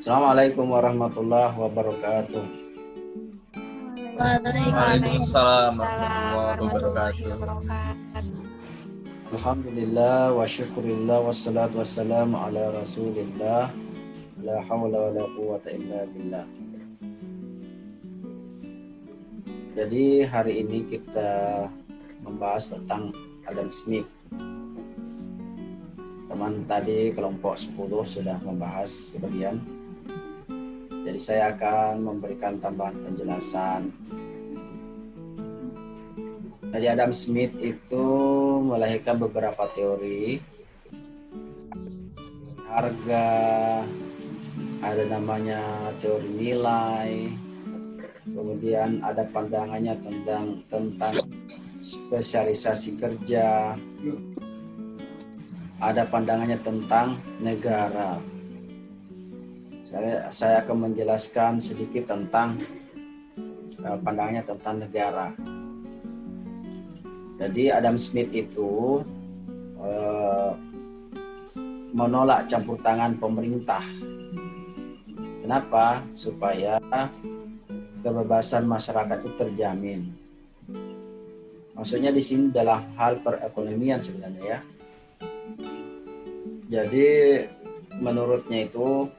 Assalamualaikum warahmatullahi wabarakatuh. Waalaikumsalam Waalaikumsalam warahmatullahi warahmatullahi wabarakatuh. wabarakatuh. Alhamdulillah wa syukurillah wassalatu wassalamu ala rasulillah. La hawla wa la quwata illa billah. Jadi hari ini kita membahas tentang Adam Smith. Teman tadi kelompok 10 sudah membahas sebagian. Jadi saya akan memberikan tambahan penjelasan. Jadi Adam Smith itu melahirkan beberapa teori. Harga, ada namanya teori nilai, kemudian ada pandangannya tentang spesialisasi kerja, ada pandangannya tentang negara. Saya akan menjelaskan sedikit tentang pandangannya tentang negara. Jadi Adam Smith itu menolak campur tangan pemerintah. Kenapa? Supaya kebebasan masyarakat itu terjamin. Maksudnya di sini dalam hal perekonomian sebenarnya ya. Jadi menurutnya itu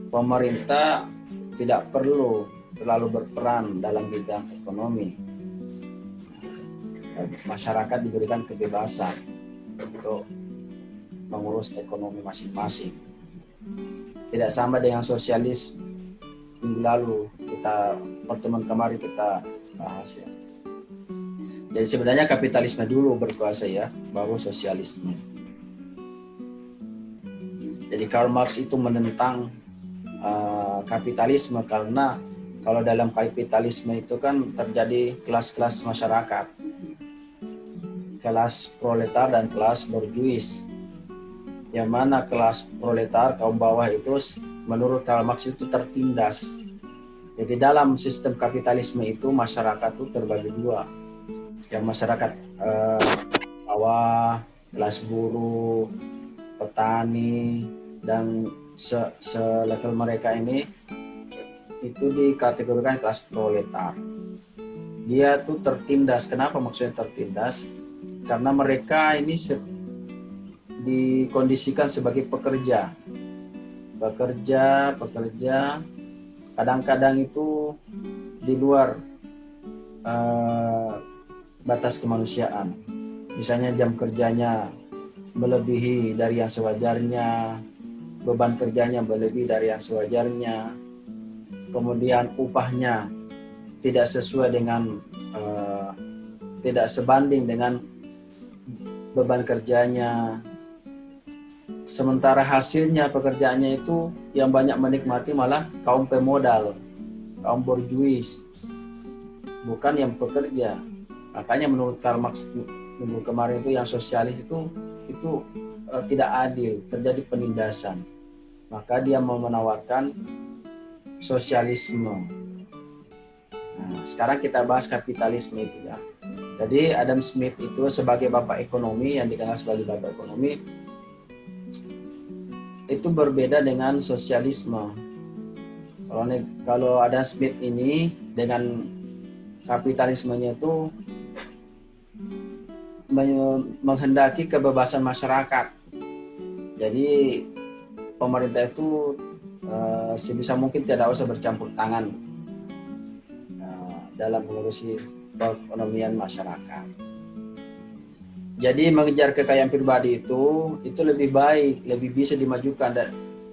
pemerintah tidak perlu terlalu berperan dalam bidang ekonomi. Masyarakat diberikan kebebasan untuk mengurus ekonomi masing-masing. Tidak sama dengan sosialis minggu lalu pertemuan kemarin kita bahas ya. Jadi sebenarnya kapitalisme dulu berkuasa ya, baru sosialisme. Jadi Karl Marx itu menentang kapitalisme karena kalau dalam kapitalisme itu kan terjadi kelas-kelas masyarakat, kelas proletar dan kelas borjuis. Yang mana kelas proletar, kaum bawah itu menurut Karl Marx itu tertindas. Jadi dalam sistem kapitalisme itu masyarakat itu terbagi dua. Yang masyarakat bawah, kelas buruh, petani, dan selevel mereka ini itu dikategorikan kelas proletar. Dia tuh tertindas. Kenapa maksudnya tertindas? Karena mereka ini dikondisikan sebagai pekerja. Kadang-kadang itu di luar batas kemanusiaan. Misalnya jam kerjanya melebihi dari yang sewajarnya, beban kerjanya melebihi dari yang sewajarnya, kemudian upahnya tidak sesuai dengan tidak sebanding dengan beban kerjanya. Sementara hasilnya pekerjaannya itu yang banyak menikmati malah kaum pemodal, kaum borjuis, bukan yang pekerja. Makanya menurut Karl Marx minggu kemarin itu yang sosialis itu tidak adil, terjadi penindasan. Maka dia mau menawarkan sosialisme. Nah, sekarang kita bahas kapitalisme itu ya. Jadi Adam Smith itu sebagai bapak ekonomi, yang dikenal sebagai bapak ekonomi, itu berbeda dengan sosialisme. Kalau Adam Smith ini dengan kapitalismenya itu menghendaki kebebasan masyarakat. Jadi pemerintah itu sebisa mungkin tidak usah bercampur tangan dalam mengurusi perekonomian masyarakat. Jadi mengejar kekayaan pribadi itu lebih baik, lebih bisa dimajukan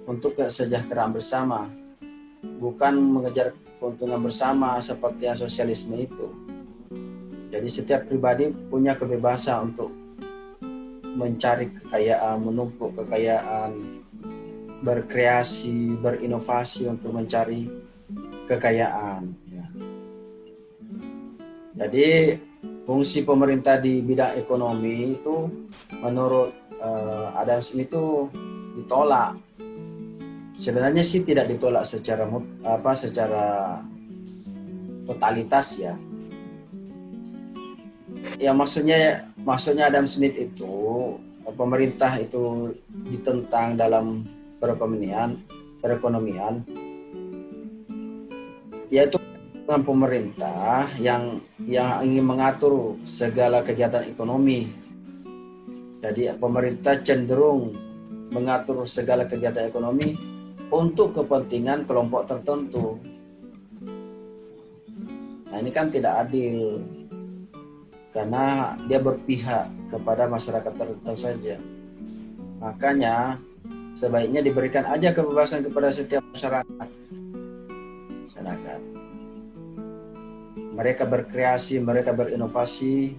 untuk kesejahteraan bersama, bukan mengejar keuntungan bersama seperti yang sosialisme itu. Jadi setiap pribadi punya kebebasan untuk mencari kekayaan, menumpuk kekayaan, berkreasi, berinovasi untuk mencari kekayaan. Jadi fungsi pemerintah di bidang ekonomi itu menurut Adam Smith itu ditolak. Sebenarnya sih tidak ditolak secara totalitas ya. Ya maksudnya Adam Smith itu pemerintah itu ditentang dalam perekonomian perekonomian, yaitu dengan pemerintah yang ingin mengatur segala kegiatan ekonomi. Jadi pemerintah cenderung mengatur segala kegiatan ekonomi untuk kepentingan kelompok tertentu. Nah, ini kan tidak adil karena dia berpihak kepada masyarakat tertentu saja. Makanya sebaiknya diberikan aja kebebasan kepada setiap masyarakat. Mereka berkreasi, mereka berinovasi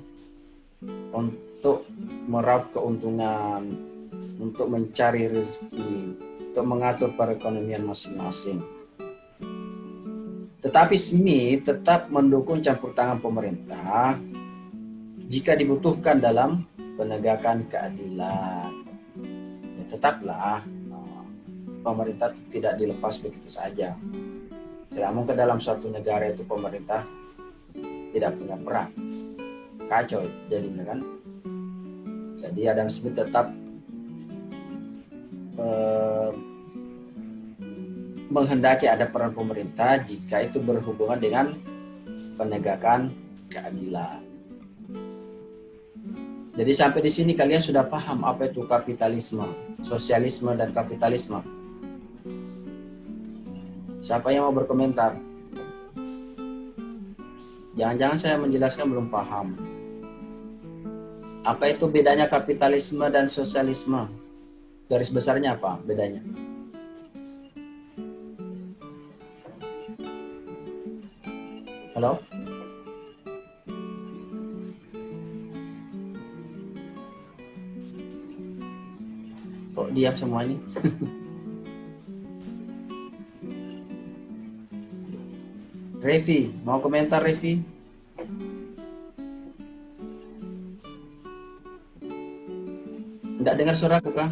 untuk meraup keuntungan, untuk mencari rezeki, untuk mengatur perekonomian masing-masing. Tetapi Smith tetap mendukung campur tangan pemerintah jika dibutuhkan dalam penegakan keadilan. Ya, tetaplah pemerintah tidak dilepas begitu saja. Tidak mungkin dalam suatu negara itu pemerintah tidak punya peran. Kacau jadinya kan. Jadi Adam Smith tetap menghendaki ada peran pemerintah jika itu berhubungan dengan penegakan keadilan. Jadi sampai di sini kalian sudah paham apa itu kapitalisme, sosialisme dan kapitalisme. Siapa yang mau berkomentar? Jangan-jangan saya menjelaskan belum paham. Apa itu bedanya kapitalisme dan sosialisme? Garis besarnya apa bedanya? Halo? Kok diam semua ini? Revi, mau komentar Revi? Enggak dengar suaraku kah?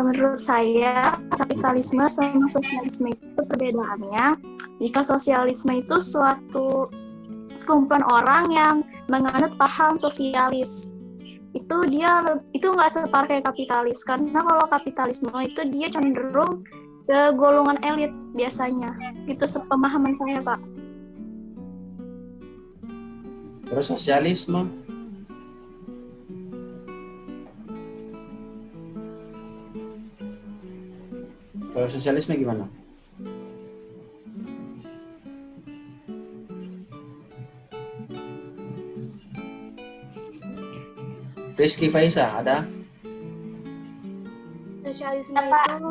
Menurut saya kapitalisme sama sosialisme itu perbedaannya. Jika sosialisme itu suatu sekumpulan orang yang menganut paham sosialis, itu nggak setara kayak kapitalis. Karena kalau kapitalisme itu dia cenderung ke golongan elit biasanya. Itu sepemahaman saya, Pak. Terus sosialisme? Kalau sosialisme gimana? Rizky Faisa, ada? Sosialisme itu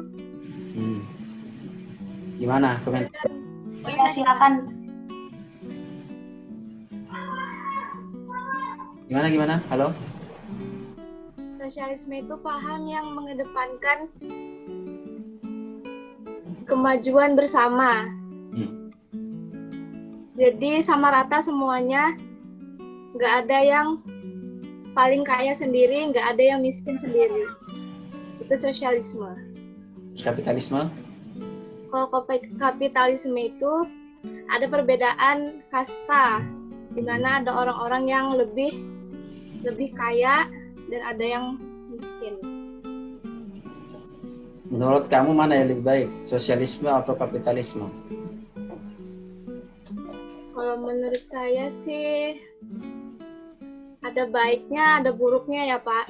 Gimana komentar? Ya, silakan. Gimana? Halo? Sosialisme itu paham yang mengedepankan kemajuan bersama. Jadi sama rata semuanya, nggak ada yang paling kaya sendiri, nggak ada yang miskin sendiri. Itu sosialisme. Kapitalisme? Kalau kapitalisme itu ada perbedaan kasta, di mana ada orang-orang yang lebih kaya dan ada yang miskin. Menurut kamu mana yang lebih baik, sosialisme atau kapitalisme? Kalau menurut saya sih ada baiknya, ada buruknya ya Pak.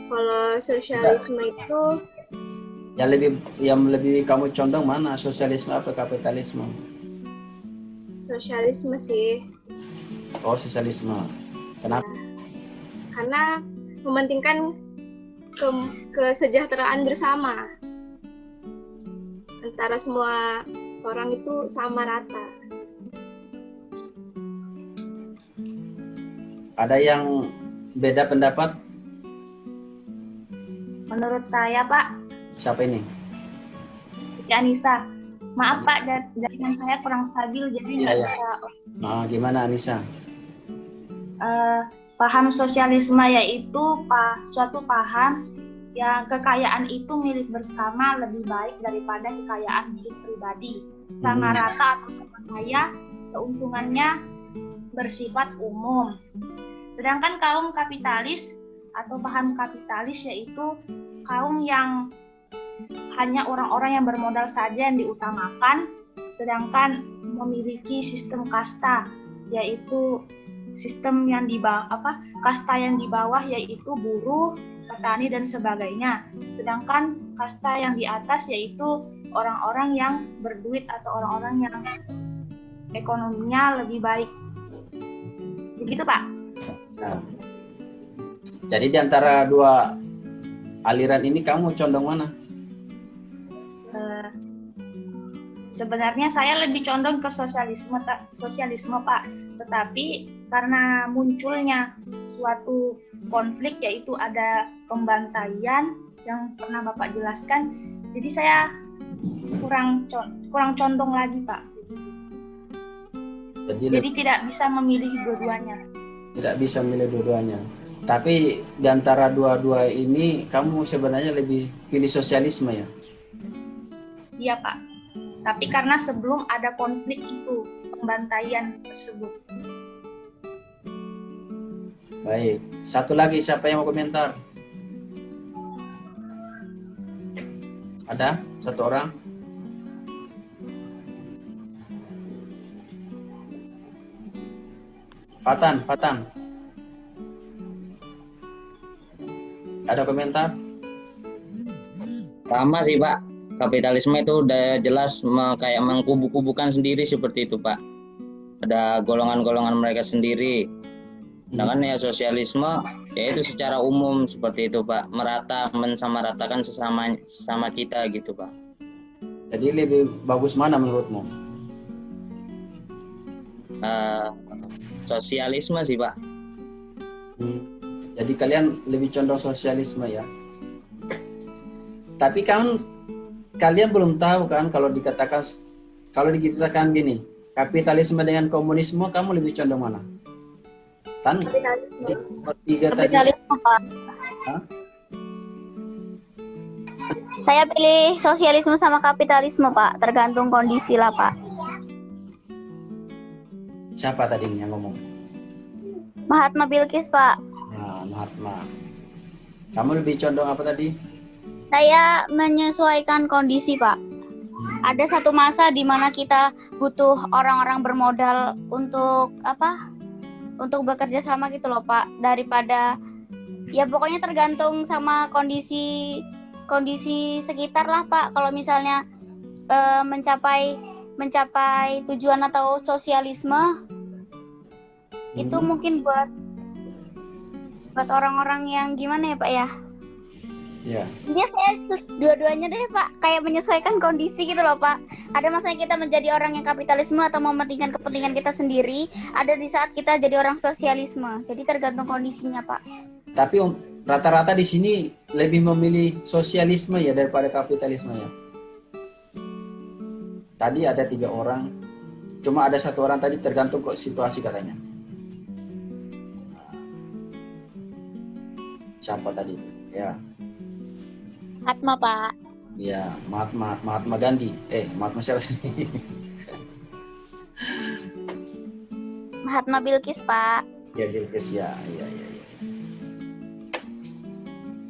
Kalau sosialisme itu yang lebih kamu condong mana, sosialisme atau kapitalisme? Sosialisme sih. Oh, sosialisme. Kenapa? Karena mementingkan kesejahteraan bersama. Antara semua orang itu sama rata. Ada yang beda pendapat? Menurut saya, Pak. Siapa ini? Anissa. Maaf Pak, jaringan saya kurang stabil, jadi nggak bisa. Nah, gimana Anissa? Paham sosialisme yaitu suatu paham yang kekayaan itu milik bersama lebih baik daripada kekayaan milik pribadi. Sama rata atau sama kaya, keuntungannya bersifat umum. Sedangkan kaum kapitalis atau paham kapitalis yaitu kaum yang hanya orang-orang yang bermodal saja yang diutamakan, sedangkan memiliki sistem kasta, yaitu sistem yang di bawah kasta yang di bawah yaitu buruh, petani dan sebagainya. Sedangkan kasta yang di atas yaitu orang-orang yang berduit atau orang-orang yang ekonominya lebih baik. Begitu, Pak. Nah, jadi di antara dua aliran ini kamu condong mana? Sebenarnya saya lebih condong ke sosialisme, Pak. Tetapi karena munculnya suatu konflik, yaitu ada pembantaian yang pernah Bapak jelaskan, jadi saya kurang condong lagi, Pak. Jadi tidak bisa memilih dua-duanya. Tidak bisa memilih dua-duanya. Tapi di antara dua-dua ini kamu sebenarnya lebih pilih sosialisme ya? Iya, Pak. Tapi karena sebelum ada konflik itu, pembantaian tersebut. Baik. Satu lagi, siapa yang mau komentar? Ada? Satu orang? Fatan. Ada komentar? Sama sih Pak, kapitalisme itu udah jelas kayak mengkubu-kubukan sendiri seperti itu Pak. Ada golongan-golongan mereka sendiri. Sedangkan ya sosialisme yaitu secara umum seperti itu Pak, mensamaratakan sesama kita gitu Pak. Jadi lebih bagus mana menurutmu? Sosialisme sih Pak. Jadi kalian lebih condong sosialisme ya. Tapi kan kalian belum tahu kan kalau dikatakan gini, kapitalisme dengan komunisme kamu lebih condong mana? Kapitalisme, Pak. Hah? Saya pilih sosialisme sama kapitalisme, Pak. Tergantung kondisi lah, Pak. Siapa tadi yang ngomong? Mahatma Bilqis, Pak. Nah, Mahatma. Kamu lebih condong apa tadi? Saya menyesuaikan kondisi, Pak. Ada satu masa di mana kita butuh orang-orang bermodal untuk untuk bekerja sama gitu loh Pak, daripada ya pokoknya tergantung sama kondisi sekitar lah Pak. Kalau misalnya mencapai tujuan atau sosialisme itu mungkin buat orang-orang yang gimana ya Pak ya? Ya. Dia saya dua-duanya deh Pak, kayak menyesuaikan kondisi gitu loh Pak. Ada masanya kita menjadi orang yang kapitalisme atau mementingkan kepentingan kita sendiri, ada di saat kita jadi orang sosialisme. Jadi tergantung kondisinya Pak. Tapi rata-rata di sini lebih memilih sosialisme ya daripada kapitalisme ya. Tadi ada 3 orang, cuma ada 1 orang tadi tergantung kok situasi katanya. Siapa tadi itu? Ya. Mahatma Pak. Ya, Mahatma Gandhi. Mahatma siapa sih? Mahatma Bilqis Pak. Ya, Bilqis ya.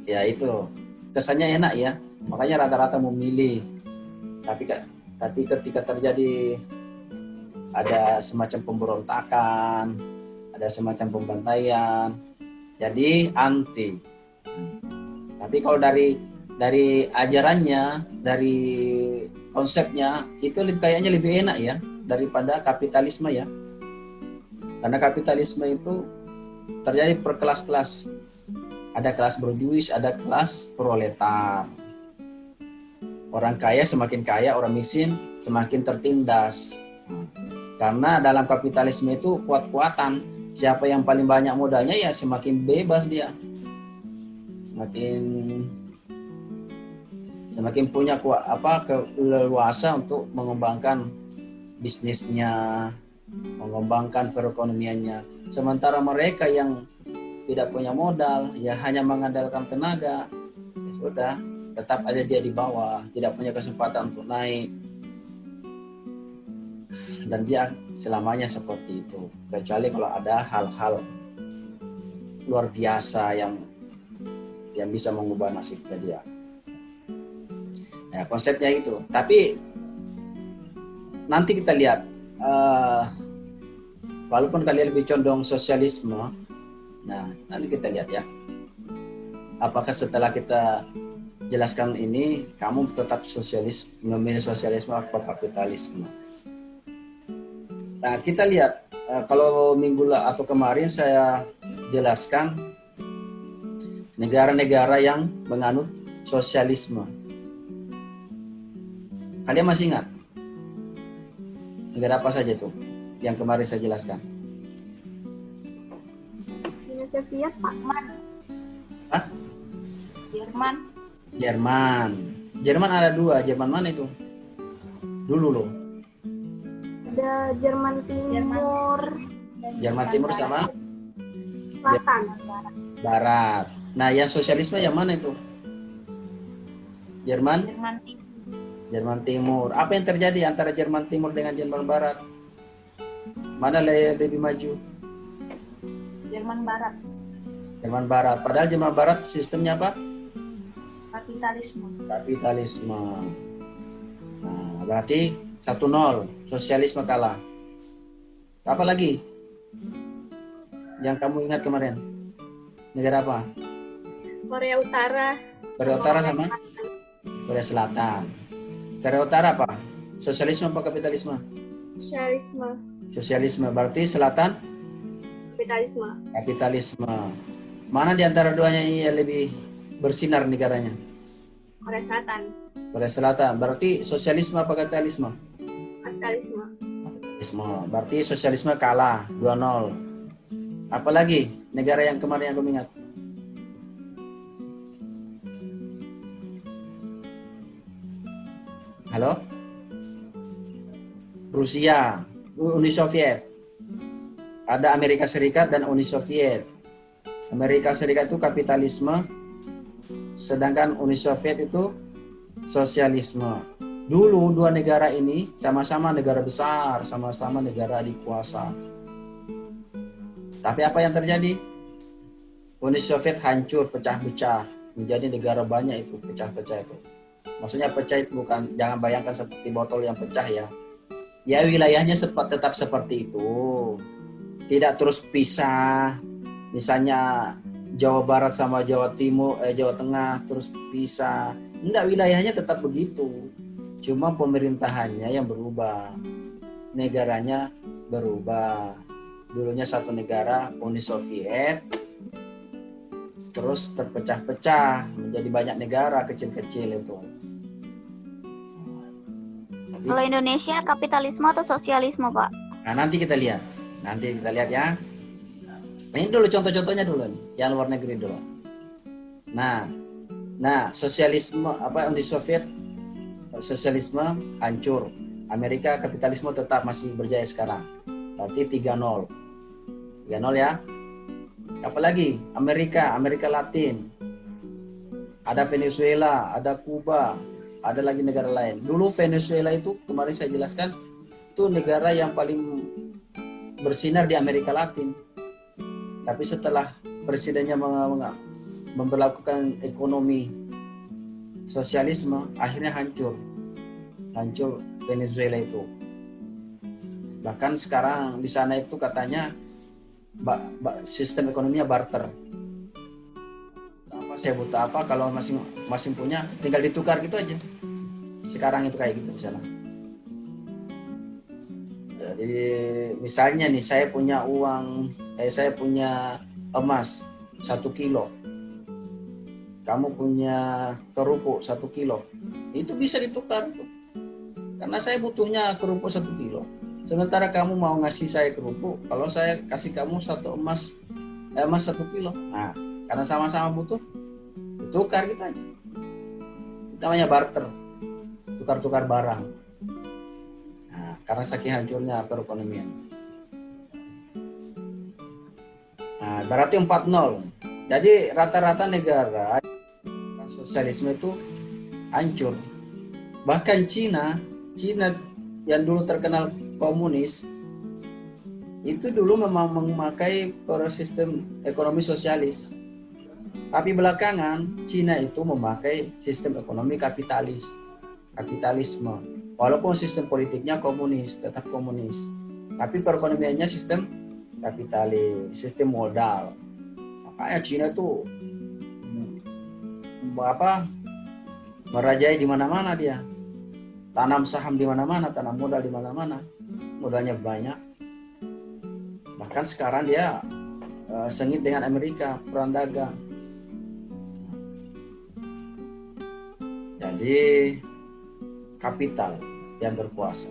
Ya itu kesannya enak ya. Makanya rata-rata memilih. Tapi ketika terjadi ada semacam pemberontakan, ada semacam pembantaian, jadi anti. Tapi kalau dari ajarannya, dari konsepnya itu kayaknya lebih enak ya daripada kapitalisme ya. Karena kapitalisme itu terjadi per kelas-kelas. Ada kelas berjuis, ada kelas proletar. Orang kaya semakin kaya, orang miskin semakin tertindas. Karena dalam kapitalisme itu kuat-kuatan. Siapa yang paling banyak modalnya ya semakin bebas dia. Semakin punya keleluasa untuk mengembangkan bisnisnya, mengembangkan perekonomiannya. Sementara mereka yang tidak punya modal, ya hanya mengandalkan tenaga, ya sudah, tetap aja dia di bawah, tidak punya kesempatan untuk naik. Dan dia selamanya seperti itu. Kecuali kalau ada hal-hal luar biasa yang bisa mengubah nasibnya dia. Ya, konsepnya itu. Tapi nanti kita lihat, walaupun kalian lebih condong sosialisme, nah nanti kita lihat ya, apakah setelah kita jelaskan ini kamu tetap memilih sosialisme atau kapitalisme. Nah kita lihat, kalau atau kemarin saya jelaskan negara-negara yang menganut sosialisme. Kalian masih ingat negara apa saja itu yang kemarin saya jelaskan? Uni Soviet, Pak. Hah? Jerman. Jerman ada 2. Jerman mana itu? Dulu loh. Ada Jerman Timur, Jerman Timur sama Selatan. Barat. Nah, yang sosialisme yang mana itu? Jerman Timur. Apa yang terjadi antara Jerman Timur dengan Jerman Barat? Mana lebih maju? Jerman Barat. Jerman Barat. Padahal Jerman Barat sistemnya apa? Kapitalisme. Nah, berarti 1-0, sosialisme kalah. Apa lagi yang kamu ingat kemarin? Negara apa? Korea Utara. Korea Utara sama Korea Selatan. Korea Utara apa? Sosialisme apa kapitalisme? Sosialisme. Berarti Selatan? Kapitalisme. Mana di antara duanya yang lebih bersinar negaranya? Korea Selatan. Berarti sosialisme apa kapitalisme? Kapitalisme. Berarti sosialisme kalah 2-0. Apalagi negara yang kemarin yang kamu ingat? Halo? Rusia, Uni Soviet. Ada Amerika Serikat dan Uni Soviet. Amerika Serikat itu kapitalisme, sedangkan Uni Soviet itu sosialisme. Dulu 2 negara ini sama-sama negara besar, sama-sama negara dikuasa. Tapi apa yang terjadi? Uni Soviet hancur, pecah-pecah, menjadi negara banyak itu, pecah-pecah itu. Maksudnya pecah itu bukan, jangan bayangkan seperti botol yang pecah ya. Ya wilayahnya tetap seperti itu. Tidak terus pisah. Misalnya Jawa Barat sama Jawa Tengah terus pisah. Enggak, wilayahnya tetap begitu. Cuma pemerintahannya yang berubah. Negaranya berubah. Dulunya satu negara, Uni Soviet. Terus terpecah-pecah menjadi banyak negara kecil-kecil itu. Kalau Indonesia kapitalisme atau sosialisme, Pak? Nah, nanti kita lihat ya. Ini dulu contoh-contohnya dulu nih, yang luar negeri dulu. Nah, sosialisme Uni Soviet sosialisme hancur. Amerika kapitalisme tetap masih berjaya sekarang. Berarti 3-0. 3-0 ya. Apalagi Amerika Latin. Ada Venezuela, ada Kuba, ada lagi negara lain. Dulu Venezuela itu kemarin saya jelaskan itu negara yang paling bersinar di Amerika Latin. Tapi setelah presidennya memperlakukan ekonomi sosialisme, akhirnya hancur Venezuela itu. Bahkan sekarang di sana itu katanya sistem ekonominya barter. Saya butuh apa, kalau masing punya tinggal ditukar gitu aja. Sekarang itu kayak gitu di sana. Jadi misalnya nih saya punya emas 1 kilo. Kamu punya kerupuk 1 kilo. Itu bisa ditukar tuh. Karena saya butuhnya kerupuk 1 kilo. Sementara kamu mau ngasih saya kerupuk, kalau saya kasih kamu emas 1 kilo. Nah, karena sama-sama butuh, tukar gitu aja. Itu namanya barter, tukar-tukar barang. Nah, karena saking hancurnya perekonomian. Nah, berarti 4-0. Jadi rata-rata negara sosialisme itu hancur. Bahkan Cina yang dulu terkenal komunis, itu dulu memang memakai sistem ekonomi sosialis. Tapi belakangan Cina itu memakai sistem ekonomi kapitalis. kapitalisme. Walaupun sistem politiknya komunis, tetap komunis. Tapi perekonomiannya sistem kapitalis, sistem modal. Makanya Cina itu merajai di mana-mana dia. Tanam saham di mana-mana, tanam modal di mana-mana. Modalnya banyak. Bahkan sekarang dia sengit dengan Amerika, perang dagang. Jadi kapital yang berkuasa.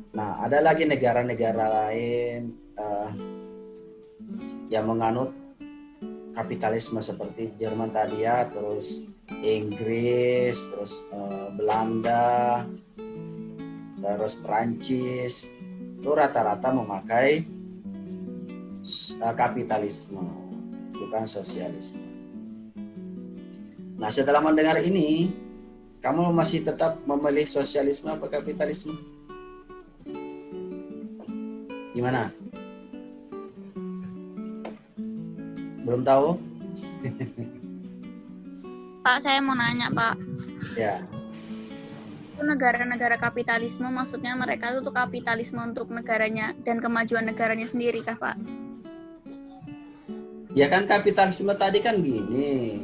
Nah, ada lagi negara-negara lain yang menganut kapitalisme seperti Jerman tadi ya, terus Inggris, terus Belanda, terus Perancis. Itu rata-rata memakai kapitalisme, bukan sosialisme. Nah, setelah mendengar ini, kamu masih tetap memilih sosialisme apa kapitalisme? Gimana? Belum tahu? Pak, saya mau nanya, Pak. Ya. Itu negara-negara kapitalisme, maksudnya mereka itu tuh kapitalisme untuk negaranya dan kemajuan negaranya sendiri kah, Pak? Ya kan kapitalisme tadi kan gini,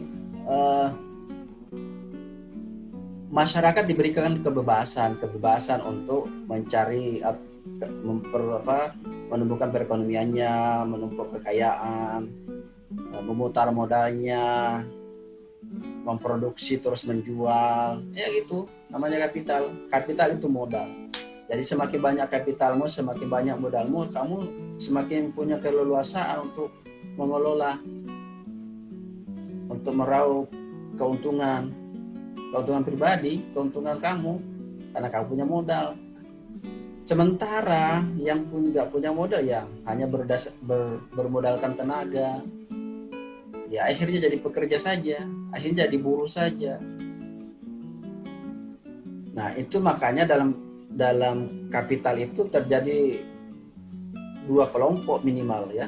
masyarakat diberikan kebebasan untuk mencari menumbuhkan perekonomiannya, menumpuk kekayaan, memutar modalnya, memproduksi terus menjual, ya gitu namanya kapital. Kapital itu modal. Jadi semakin banyak kapitalmu, semakin banyak modalmu, kamu semakin punya keleluasaan untuk mengelola, untuk meraup keuntungan pribadi, keuntungan kamu, karena kamu punya modal. Sementara yang nggak punya modal ya hanya bermodalkan tenaga, ya akhirnya jadi pekerja saja, akhirnya jadi buruh saja. Nah itu makanya dalam kapital itu terjadi dua kelompok minimal ya.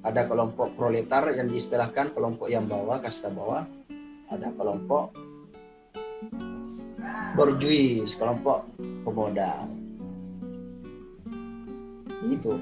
Ada kelompok proletar yang diistilahkan kelompok yang bawah, kasta bawah. Ada kelompok borjuis, kelompok pemodal. Itu.